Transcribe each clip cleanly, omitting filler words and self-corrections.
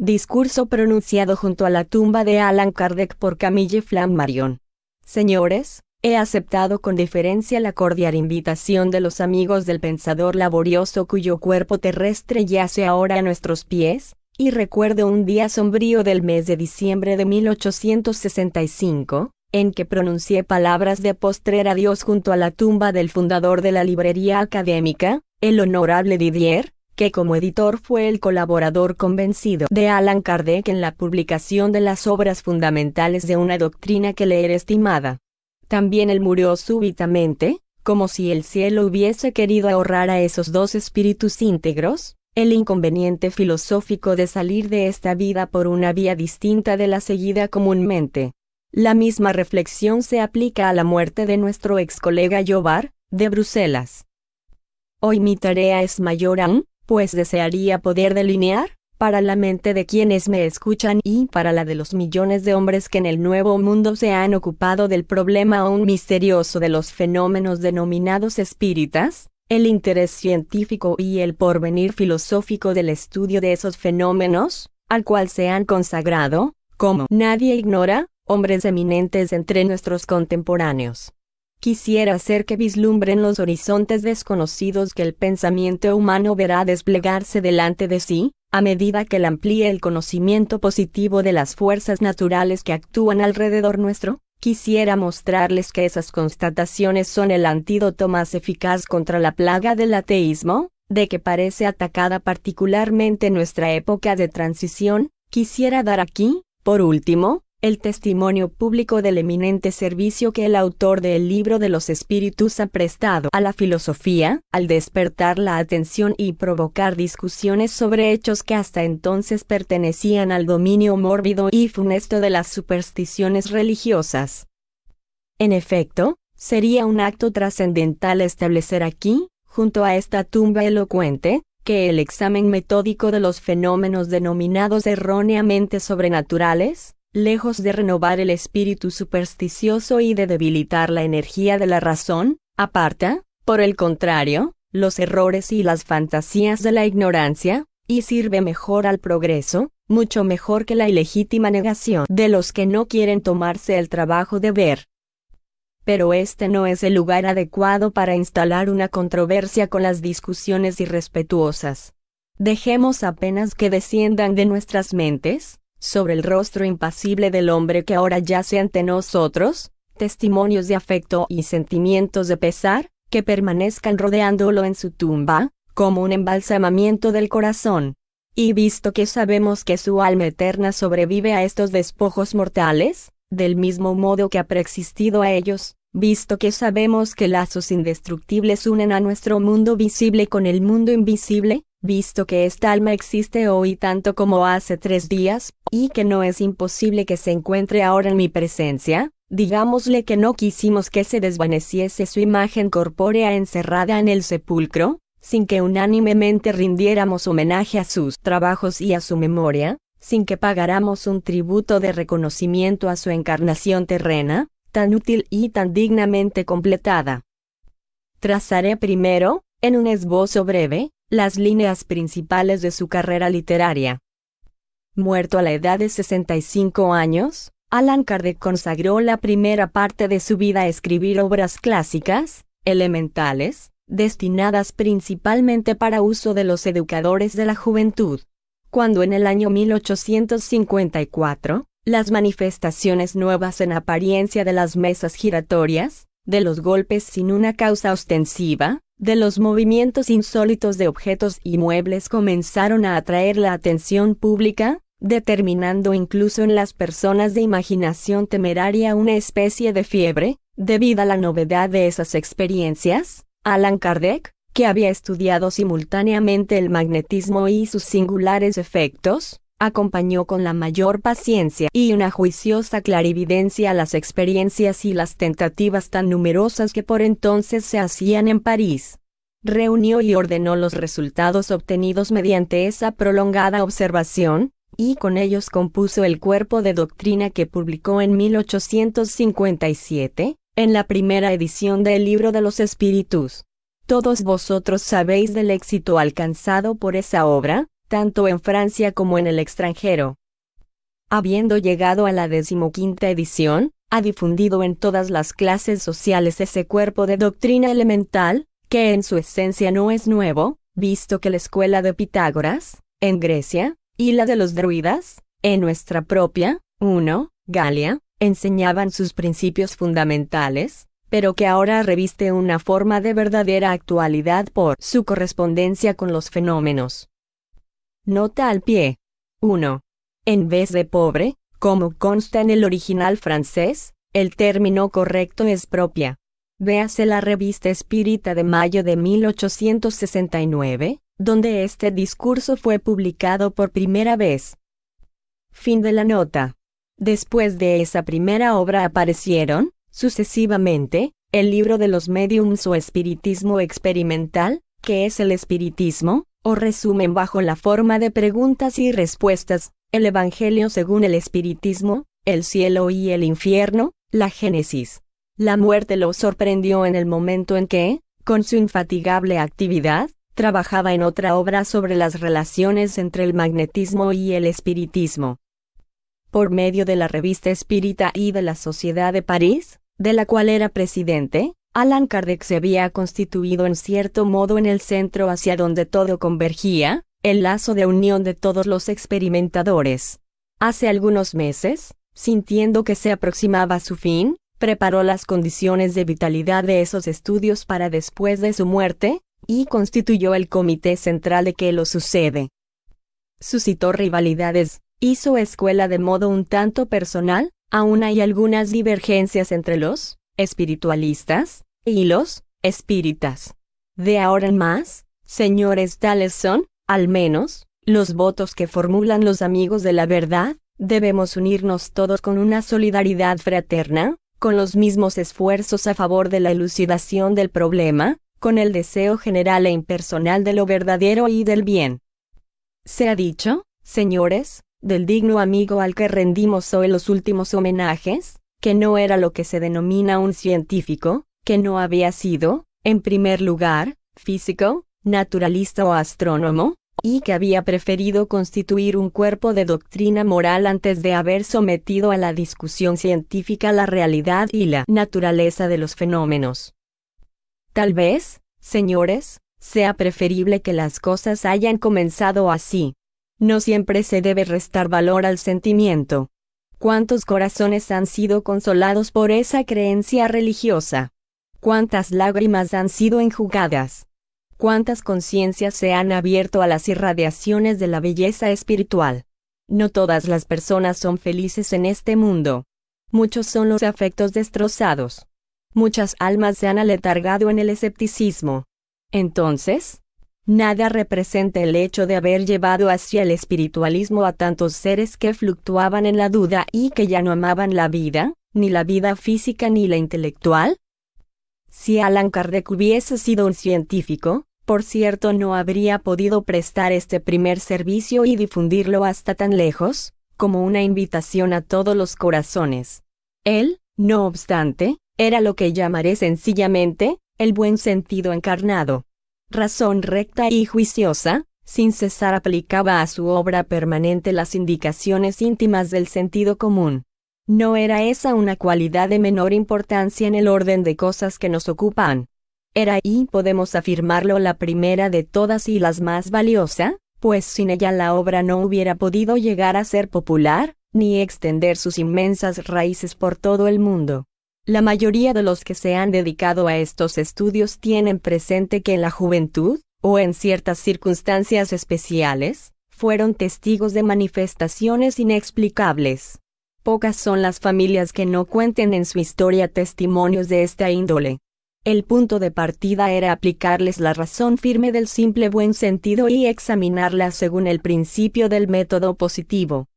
Discurso pronunciado junto a la tumba de Allan Kardec por Camille Flammarion. Señores, he aceptado con deferencia la cordial invitación de los amigos del pensador laborioso cuyo cuerpo terrestre yace ahora a nuestros pies, y recuerdo un día sombrío del mes de diciembre de 1865, en que pronuncié palabras de postrer adiós junto a la tumba del fundador de la librería académica, el honorable Didier, que como editor fue el colaborador convencido de Allan Kardec en la publicación de las obras fundamentales de una doctrina que le era estimada. También él murió súbitamente, como si el cielo hubiese querido ahorrar a esos dos espíritus íntegros el inconveniente filosófico de salir de esta vida por una vía distinta de la seguida comúnmente. La misma reflexión se aplica a la muerte de nuestro ex colega Jobar, de Bruselas. Hoy mi tarea es mayor aún, pues desearía poder delinear, para la mente de quienes me escuchan y para la de los millones de hombres que en el Nuevo Mundo se han ocupado del problema aún misterioso de los fenómenos denominados espíritas, el interés científico y el porvenir filosófico del estudio de esos fenómenos, al cual se han consagrado, como nadie ignora, hombres eminentes entre nuestros contemporáneos. Quisiera hacer que vislumbren los horizontes desconocidos que el pensamiento humano verá desplegarse delante de sí, a medida que él amplíe el conocimiento positivo de las fuerzas naturales que actúan alrededor nuestro. Quisiera mostrarles que esas constataciones son el antídoto más eficaz contra la plaga del ateísmo, de que parece atacada particularmente nuestra época de transición. Quisiera dar aquí, por último, el testimonio público del eminente servicio que el autor del Libro de los Espíritus ha prestado a la filosofía, al despertar la atención y provocar discusiones sobre hechos que hasta entonces pertenecían al dominio mórbido y funesto de las supersticiones religiosas. En efecto, sería un acto trascendental establecer aquí, junto a esta tumba elocuente, que el examen metódico de los fenómenos denominados erróneamente sobrenaturales, lejos de renovar el espíritu supersticioso y de debilitar la energía de la razón, aparta, por el contrario, los errores y las fantasías de la ignorancia, y sirve mejor al progreso, mucho mejor que la ilegítima negación de los que no quieren tomarse el trabajo de ver. Pero este no es el lugar adecuado para instalar una controversia con las discusiones irrespetuosas. Dejemos apenas que desciendan de nuestras mentes, sobre el rostro impasible del hombre que ahora yace ante nosotros, testimonios de afecto y sentimientos de pesar, que permanezcan rodeándolo en su tumba, como un embalsamamiento del corazón. Y visto que sabemos que su alma eterna sobrevive a estos despojos mortales, del mismo modo que ha preexistido a ellos, visto que sabemos que lazos indestructibles unen a nuestro mundo visible con el mundo invisible, visto que esta alma existe hoy tanto como hace 3 días, y que no es imposible que se encuentre ahora en mi presencia, digámosle que no quisimos que se desvaneciese su imagen corpórea encerrada en el sepulcro, sin que unánimemente rindiéramos homenaje a sus trabajos y a su memoria, sin que pagáramos un tributo de reconocimiento a su encarnación terrena, tan útil y tan dignamente completada. Trazaré primero, en un esbozo breve, las líneas principales de su carrera literaria. Muerto a la edad de 65 años, Allan Kardec consagró la primera parte de su vida a escribir obras clásicas, elementales, destinadas principalmente para uso de los educadores de la juventud. Cuando en el año 1854, las manifestaciones nuevas en apariencia de las mesas giratorias, de los golpes sin una causa ostensiva, de los movimientos insólitos de objetos y muebles comenzaron a atraer la atención pública, determinando incluso en las personas de imaginación temeraria una especie de fiebre, debido a la novedad de esas experiencias. Allan Kardec, que había estudiado simultáneamente el magnetismo y sus singulares efectos, acompañó con la mayor paciencia y una juiciosa clarividencia las experiencias y las tentativas tan numerosas que por entonces se hacían en París. Reunió y ordenó los resultados obtenidos mediante esa prolongada observación, y con ellos compuso el cuerpo de doctrina que publicó en 1857, en la primera edición del Libro de los Espíritus. Todos vosotros sabéis del éxito alcanzado por esa obra, tanto en Francia como en el extranjero. Habiendo llegado a la 15ª edición, ha difundido en todas las clases sociales ese cuerpo de doctrina elemental, que en su esencia no es nuevo, visto que la escuela de Pitágoras, en Grecia, y la de los druidas, en nuestra propia, Galia, enseñaban sus principios fundamentales, pero que ahora reviste una forma de verdadera actualidad por su correspondencia con los fenómenos. Nota al pie. 1. En vez de pobre, como consta en el original francés, el término correcto es propia. Véase la Revista Espírita de mayo de 1869, donde este discurso fue publicado por primera vez. Fin de la nota. Después de esa primera obra aparecieron, sucesivamente, el libro de los médiums o espiritismo experimental, que es el espiritismo, o resumen bajo la forma de preguntas y respuestas, el Evangelio según el espiritismo, el cielo y el infierno, la Génesis. La muerte lo sorprendió en el momento en que, con su infatigable actividad, trabajaba en otra obra sobre las relaciones entre el magnetismo y el espiritismo. Por medio de la Revista Espírita y de la Sociedad de París, de la cual era presidente, Allan Kardec se había constituido en cierto modo en el centro hacia donde todo convergía, el lazo de unión de todos los experimentadores. Hace algunos meses, sintiendo que se aproximaba a su fin, preparó las condiciones de vitalidad de esos estudios para después de su muerte, y constituyó el comité central de que lo sucede. Suscitó rivalidades, hizo escuela de modo un tanto personal, aún hay algunas divergencias entre los espiritualistas y los espíritas. De ahora en más, señores, tales son, al menos, los votos que formulan los amigos de la verdad. Debemos unirnos todos con una solidaridad fraterna, con los mismos esfuerzos a favor de la elucidación del problema, con el deseo general e impersonal de lo verdadero y del bien. Se ha dicho, señores, del digno amigo al que rendimos hoy los últimos homenajes, que no era lo que se denomina un científico, que no había sido, en primer lugar, físico, naturalista o astrónomo, y que había preferido constituir un cuerpo de doctrina moral antes de haber sometido a la discusión científica la realidad y la naturaleza de los fenómenos. Tal vez, señores, sea preferible que las cosas hayan comenzado así. No siempre se debe restar valor al sentimiento. ¿Cuántos corazones han sido consolados por esa creencia religiosa? ¿Cuántas lágrimas han sido enjugadas? ¿Cuántas conciencias se han abierto a las irradiaciones de la belleza espiritual? No todas las personas son felices en este mundo. Muchos son los afectos destrozados. Muchas almas se han aletargado en el escepticismo. Entonces, nada representa el hecho de haber llevado hacia el espiritualismo a tantos seres que fluctuaban en la duda y que ya no amaban la vida, ni la vida física ni la intelectual. Si Allan Kardec hubiese sido un científico, por cierto, no habría podido prestar este primer servicio y difundirlo hasta tan lejos, como una invitación a todos los corazones. Él, no obstante, era lo que llamaré sencillamente, el buen sentido encarnado. Razón recta y juiciosa, sin cesar aplicaba a su obra permanente las indicaciones íntimas del sentido común. No era esa una cualidad de menor importancia en el orden de cosas que nos ocupan. Era, y podemos afirmarlo, la primera de todas y la más valiosa, pues sin ella la obra no hubiera podido llegar a ser popular, ni extender sus inmensas raíces por todo el mundo. La mayoría de los que se han dedicado a estos estudios tienen presente que en la juventud, o en ciertas circunstancias especiales, fueron testigos de manifestaciones inexplicables. Pocas son las familias que no cuenten en su historia testimonios de esta índole. El punto de partida era aplicarles la razón firme del simple buen sentido y examinarla según el principio del método positivo.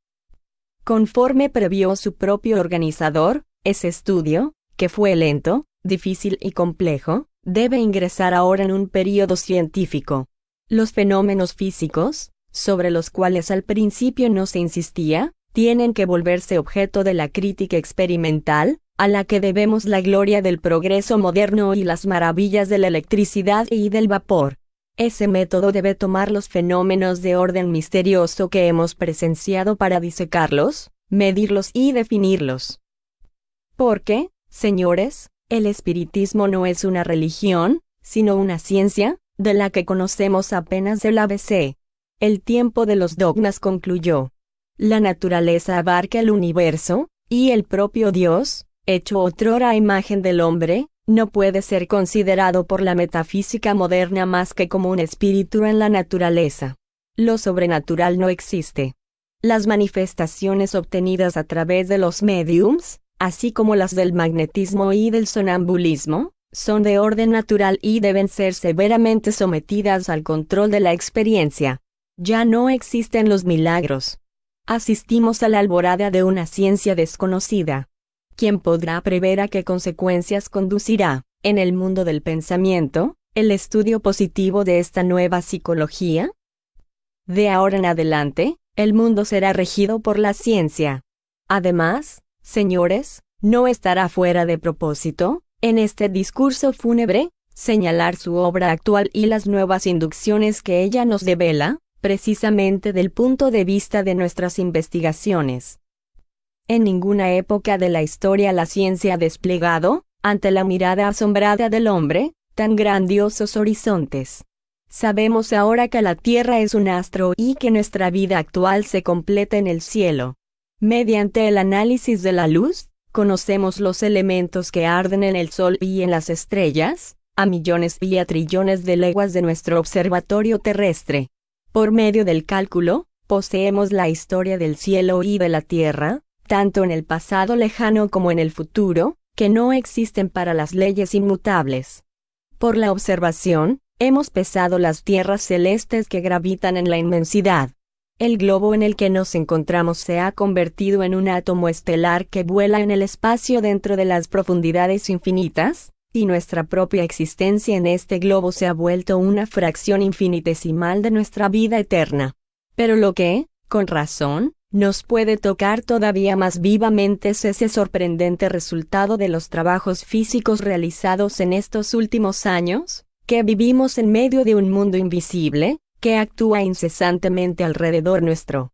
Conforme previó su propio organizador, ese estudio, que fue lento, difícil y complejo, debe ingresar ahora en un período científico. Los fenómenos físicos, sobre los cuales al principio no se insistía, tienen que volverse objeto de la crítica experimental, a la que debemos la gloria del progreso moderno y las maravillas de la electricidad y del vapor. Ese método debe tomar los fenómenos de orden misterioso que hemos presenciado para disecarlos, medirlos y definirlos. Porque, señores, el espiritismo no es una religión, sino una ciencia, de la que conocemos apenas el ABC. El tiempo de los dogmas concluyó. La naturaleza abarca el universo, y el propio Dios, hecho otrora a imagen del hombre, no puede ser considerado por la metafísica moderna más que como un espíritu en la naturaleza. Lo sobrenatural no existe. Las manifestaciones obtenidas a través de los médiums, así como las del magnetismo y del sonambulismo, son de orden natural y deben ser severamente sometidas al control de la experiencia. Ya no existen los milagros. Asistimos a la alborada de una ciencia desconocida. ¿Quién podrá prever a qué consecuencias conducirá, en el mundo del pensamiento, el estudio positivo de esta nueva psicología? De ahora en adelante, el mundo será regido por la ciencia. Además, señores, no estará fuera de propósito, en este discurso fúnebre, señalar su obra actual y las nuevas inducciones que ella nos devela, precisamente del punto de vista de nuestras investigaciones. En ninguna época de la historia la ciencia ha desplegado, ante la mirada asombrada del hombre, tan grandiosos horizontes. Sabemos ahora que la Tierra es un astro y que nuestra vida actual se completa en el cielo. Mediante el análisis de la luz, conocemos los elementos que arden en el Sol y en las estrellas, a millones y a trillones de leguas de nuestro observatorio terrestre. Por medio del cálculo, poseemos la historia del cielo y de la Tierra, tanto en el pasado lejano como en el futuro, que no existen para las leyes inmutables. Por la observación, hemos pesado las tierras celestes que gravitan en la inmensidad. El globo en el que nos encontramos se ha convertido en un átomo estelar que vuela en el espacio dentro de las profundidades infinitas, y nuestra propia existencia en este globo se ha vuelto una fracción infinitesimal de nuestra vida eterna. Pero lo que, con razón, nos puede tocar todavía más vivamente es ese sorprendente resultado de los trabajos físicos realizados en estos últimos años, que vivimos en medio de un mundo invisible, que actúa incesantemente alrededor nuestro.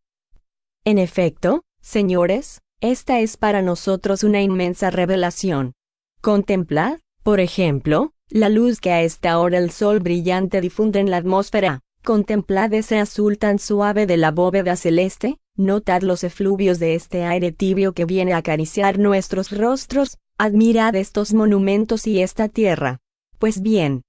En efecto, señores, esta es para nosotros una inmensa revelación. Contemplad, por ejemplo, la luz que a esta hora el sol brillante difunde en la atmósfera. Contemplad ese azul tan suave de la bóveda celeste. Notad los efluvios de este aire tibio que viene a acariciar nuestros rostros. Admirad estos monumentos y esta tierra. Pues bien,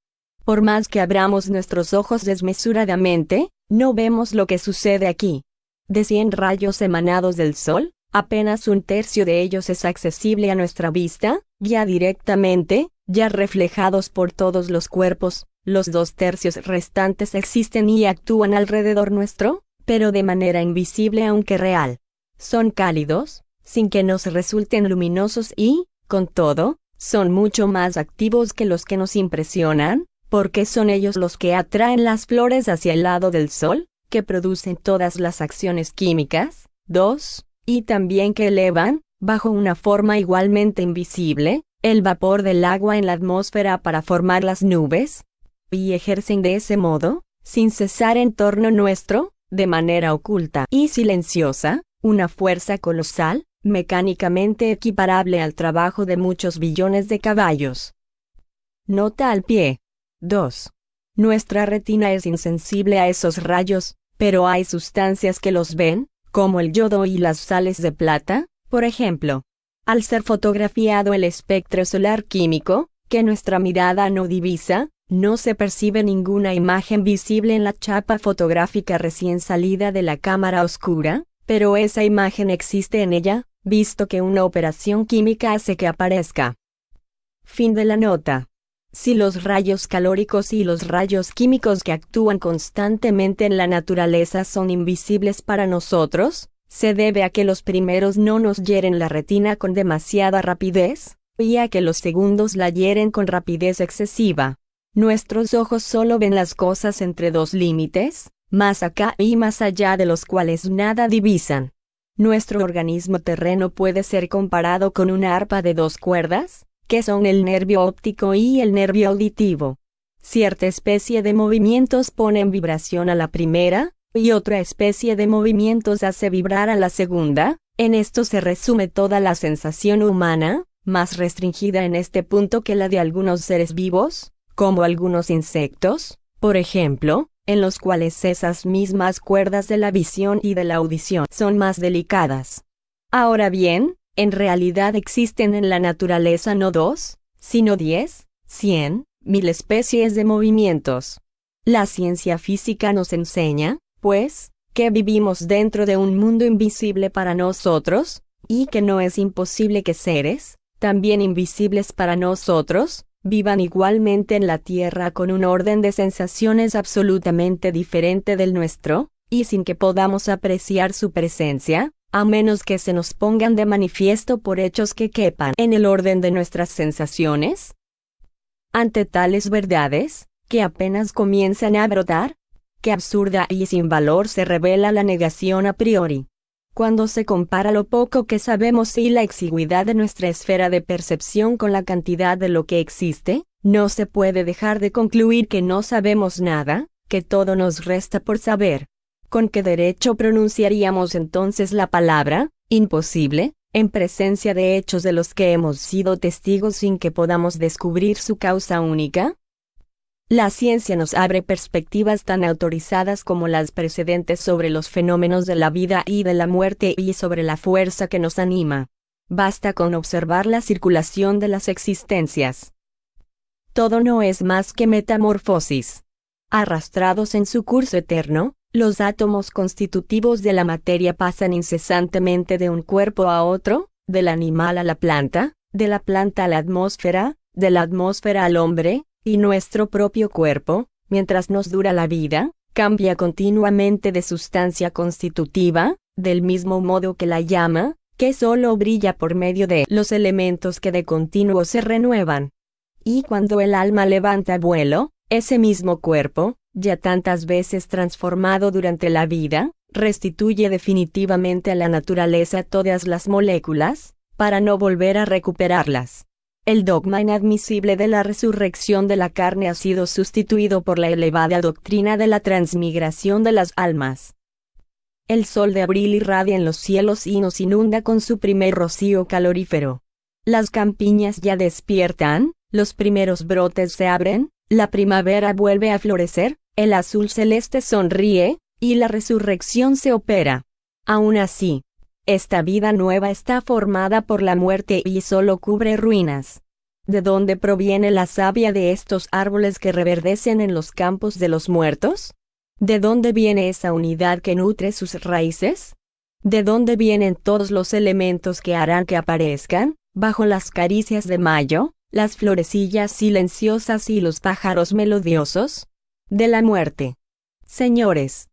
por más que abramos nuestros ojos desmesuradamente, no vemos lo que sucede aquí. De 100 rayos emanados del sol, apenas un tercio de ellos es accesible a nuestra vista, ya directamente, ya reflejados por todos los cuerpos. Los 2 tercios restantes existen y actúan alrededor nuestro, pero de manera invisible aunque real. Son cálidos, sin que nos resulten luminosos y, con todo, son mucho más activos que los que nos impresionan, porque son ellos los que atraen las flores hacia el lado del sol, que producen todas las acciones químicas. 2. Y también que elevan, bajo una forma igualmente invisible, el vapor del agua en la atmósfera para formar las nubes, y ejercen de ese modo, sin cesar en torno nuestro, de manera oculta y silenciosa, una fuerza colosal, mecánicamente equiparable al trabajo de muchos billones de caballos. Nota al pie. 2. Nuestra retina es insensible a esos rayos, pero hay sustancias que los ven, como el yodo y las sales de plata, por ejemplo. Al ser fotografiado el espectro solar químico, que nuestra mirada no divisa, no se percibe ninguna imagen visible en la chapa fotográfica recién salida de la cámara oscura, pero esa imagen existe en ella, visto que una operación química hace que aparezca. Fin de la nota. Si los rayos calóricos y los rayos químicos que actúan constantemente en la naturaleza son invisibles para nosotros, se debe a que los primeros no nos hieren la retina con demasiada rapidez, y a que los segundos la hieren con rapidez excesiva. Nuestros ojos solo ven las cosas entre 2 límites, más acá y más allá de los cuales nada divisan. Nuestro organismo terreno puede ser comparado con una arpa de 2 cuerdas, que son el nervio óptico y el nervio auditivo. Cierta especie de movimientos pone en vibración a la primera, y otra especie de movimientos hace vibrar a la segunda. En esto se resume toda la sensación humana, más restringida en este punto que la de algunos seres vivos, como algunos insectos, por ejemplo, en los cuales esas mismas cuerdas de la visión y de la audición son más delicadas. Ahora bien, en realidad existen en la naturaleza no 2, sino 10, 100, 1000 especies de movimientos. La ciencia física nos enseña, pues, que vivimos dentro de un mundo invisible para nosotros, y que no es imposible que seres, también invisibles para nosotros, vivan igualmente en la Tierra con un orden de sensaciones absolutamente diferente del nuestro, y sin que podamos apreciar su presencia, a menos que se nos pongan de manifiesto por hechos que quepan en el orden de nuestras sensaciones. Ante tales verdades, que apenas comienzan a brotar, qué absurda y sin valor se revela la negación a priori. Cuando se compara lo poco que sabemos y la exigüidad de nuestra esfera de percepción con la cantidad de lo que existe, no se puede dejar de concluir que no sabemos nada, que todo nos resta por saber. ¿Con qué derecho pronunciaríamos entonces la palabra imposible, en presencia de hechos de los que hemos sido testigos sin que podamos descubrir su causa única? La ciencia nos abre perspectivas tan autorizadas como las precedentes sobre los fenómenos de la vida y de la muerte y sobre la fuerza que nos anima. Basta con observar la circulación de las existencias. Todo no es más que metamorfosis. Arrastrados en su curso eterno, los átomos constitutivos de la materia pasan incesantemente de un cuerpo a otro, del animal a la planta, de la planta a la atmósfera, de la atmósfera al hombre, y nuestro propio cuerpo, mientras nos dura la vida, cambia continuamente de sustancia constitutiva, del mismo modo que la llama, que solo brilla por medio de los elementos que de continuo se renuevan. Y cuando el alma levanta vuelo, ese mismo cuerpo, ya tantas veces transformado durante la vida, restituye definitivamente a la naturaleza todas las moléculas, para no volver a recuperarlas. El dogma inadmisible de la resurrección de la carne ha sido sustituido por la elevada doctrina de la transmigración de las almas. El sol de abril irradia en los cielos y nos inunda con su primer rocío calorífero. Las campiñas ya despiertan, los primeros brotes se abren, la primavera vuelve a florecer, el azul celeste sonríe, y la resurrección se opera. Aún así, esta vida nueva está formada por la muerte y solo cubre ruinas. ¿De dónde proviene la savia de estos árboles que reverdecen en los campos de los muertos? ¿De dónde viene esa unidad que nutre sus raíces? ¿De dónde vienen todos los elementos que harán que aparezcan, bajo las caricias de mayo, las florecillas silenciosas y los pájaros melodiosos? De la muerte. Señores,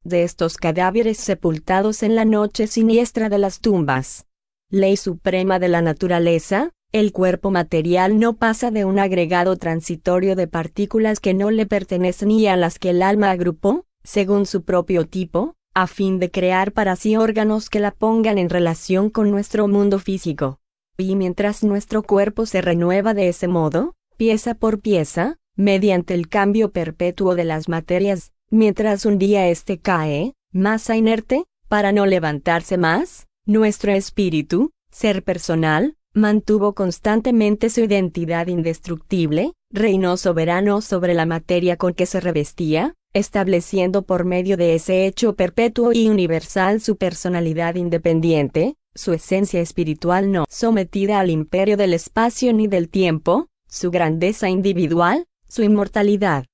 de estos cadáveres sepultados en la noche siniestra de las tumbas. Ley suprema de la naturaleza, el cuerpo material no pasa de un agregado transitorio de partículas que no le pertenecen y a las que el alma agrupó, según su propio tipo, a fin de crear para sí órganos que la pongan en relación con nuestro mundo físico. Y mientras nuestro cuerpo se renueva de ese modo, pieza por pieza, mediante el cambio perpetuo de las materias, mientras un día éste cae, masa inerte, para no levantarse más, nuestro espíritu, ser personal, mantuvo constantemente su identidad indestructible, reinó soberano sobre la materia con que se revestía, estableciendo por medio de ese hecho perpetuo y universal su personalidad independiente, su esencia espiritual no sometida al imperio del espacio ni del tiempo, su grandeza individual, su inmortalidad.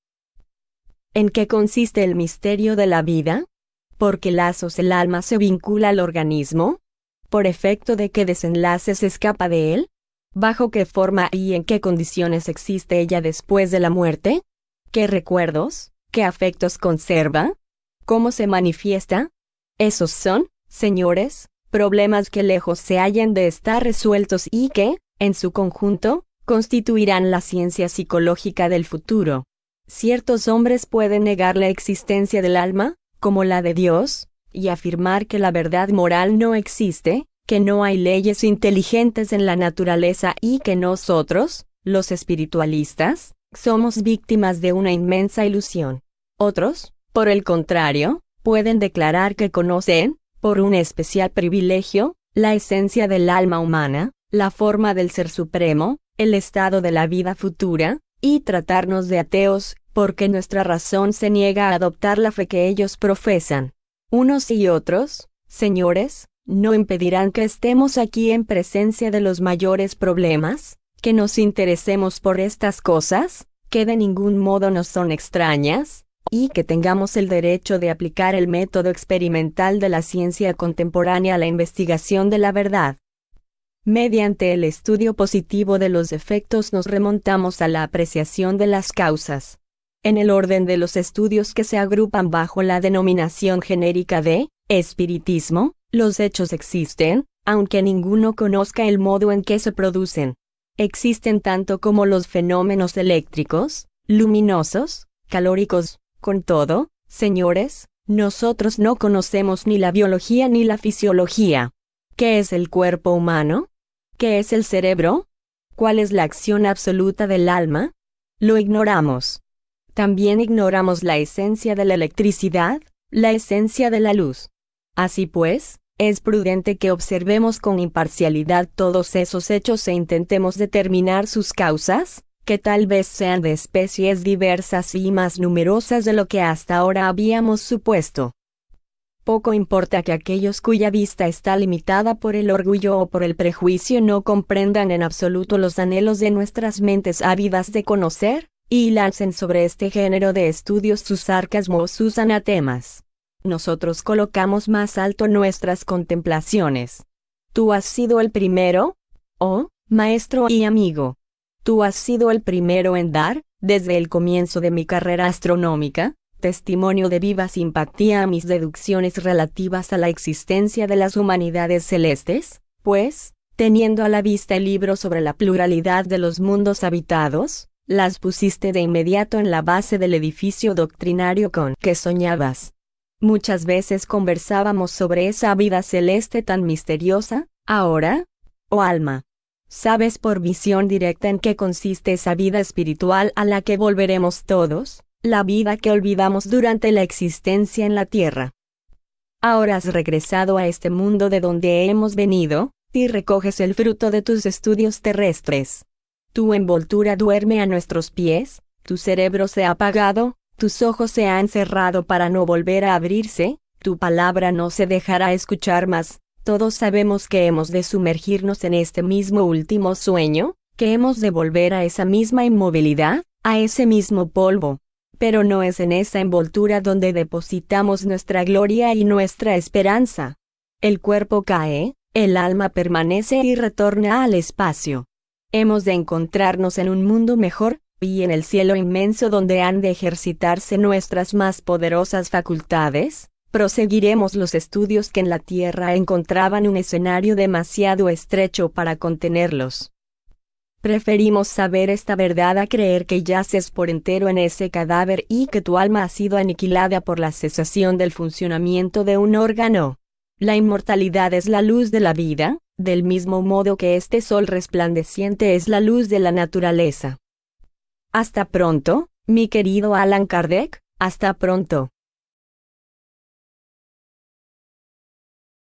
¿En qué consiste el misterio de la vida? ¿Por qué lazos el alma se vincula al organismo? ¿Por efecto de qué desenlaces escapa de él? ¿Bajo qué forma y en qué condiciones existe ella después de la muerte? ¿Qué recuerdos, qué afectos conserva? ¿Cómo se manifiesta? Esos son, señores, problemas que lejos se hallan de estar resueltos y que, en su conjunto, constituirán la ciencia psicológica del futuro. Ciertos hombres pueden negar la existencia del alma, como la de Dios, y afirmar que la verdad moral no existe, que no hay leyes inteligentes en la naturaleza y que nosotros, los espiritualistas, Somos víctimas de una inmensa ilusión. Otros, por el contrario, pueden declarar que conocen, por un especial privilegio, la esencia del alma humana, la forma del ser supremo, el estado de la vida futura, y tratarnos de ateos, porque nuestra razón se niega a adoptar la fe que ellos profesan. Unos y otros, señores, no impedirán que estemos aquí en presencia de los mayores problemas, que nos interesemos por estas cosas, que de ningún modo nos son extrañas, y que tengamos el derecho de aplicar el método experimental de la ciencia contemporánea a la investigación de la verdad. Mediante el estudio positivo de los efectos nos remontamos a la apreciación de las causas. En el orden de los estudios que se agrupan bajo la denominación genérica de espiritismo, los hechos existen, aunque ninguno conozca el modo en que se producen. Existen tanto como los fenómenos eléctricos, luminosos, calóricos. Con todo, señores, nosotros no conocemos ni la biología ni la fisiología. ¿Qué es el cuerpo humano? ¿Qué es el cerebro? ¿Cuál es la acción absoluta del alma? Lo ignoramos. También ignoramos la esencia de la electricidad, la esencia de la luz. Así pues, es prudente que observemos con imparcialidad todos esos hechos e intentemos determinar sus causas, que tal vez sean de especies diversas y más numerosas de lo que hasta ahora habíamos supuesto. Poco importa que aquellos cuya vista está limitada por el orgullo o por el prejuicio no comprendan en absoluto los anhelos de nuestras mentes ávidas de conocer, y lancen sobre este género de estudios sus sarcasmos o sus anatemas. Nosotros colocamos más alto nuestras contemplaciones. Tú has sido el primero, oh, maestro y amigo. Tú has sido el primero en dar, desde el comienzo de mi carrera astronómica, testimonio de viva simpatía a mis deducciones relativas a la existencia de las humanidades celestes, pues, teniendo a la vista el libro sobre la pluralidad de los mundos habitados, las pusiste de inmediato en la base del edificio doctrinario con que soñabas. Muchas veces conversábamos sobre esa vida celeste tan misteriosa. Ahora, oh alma, ¿sabes por visión directa en qué consiste esa vida espiritual a la que volveremos todos? La vida que olvidamos durante la existencia en la tierra. Ahora has regresado a este mundo de donde hemos venido, y recoges el fruto de tus estudios terrestres. Tu envoltura duerme a nuestros pies, tu cerebro se ha apagado, tus ojos se han cerrado para no volver a abrirse, tu palabra no se dejará escuchar más. Todos sabemos que hemos de sumergirnos en este mismo último sueño, que hemos de volver a esa misma inmovilidad, a ese mismo polvo. Pero no es en esa envoltura donde depositamos nuestra gloria y nuestra esperanza. El cuerpo cae, el alma permanece y retorna al espacio. Hemos de encontrarnos en un mundo mejor, y en el cielo inmenso donde han de ejercitarse nuestras más poderosas facultades, proseguiremos los estudios que en la tierra encontraban un escenario demasiado estrecho para contenerlos. Preferimos saber esta verdad a creer que yaces por entero en ese cadáver y que tu alma ha sido aniquilada por la cesación del funcionamiento de un órgano. La inmortalidad es la luz de la vida, del mismo modo que este sol resplandeciente es la luz de la naturaleza. Hasta pronto, mi querido Allan Kardec, hasta pronto.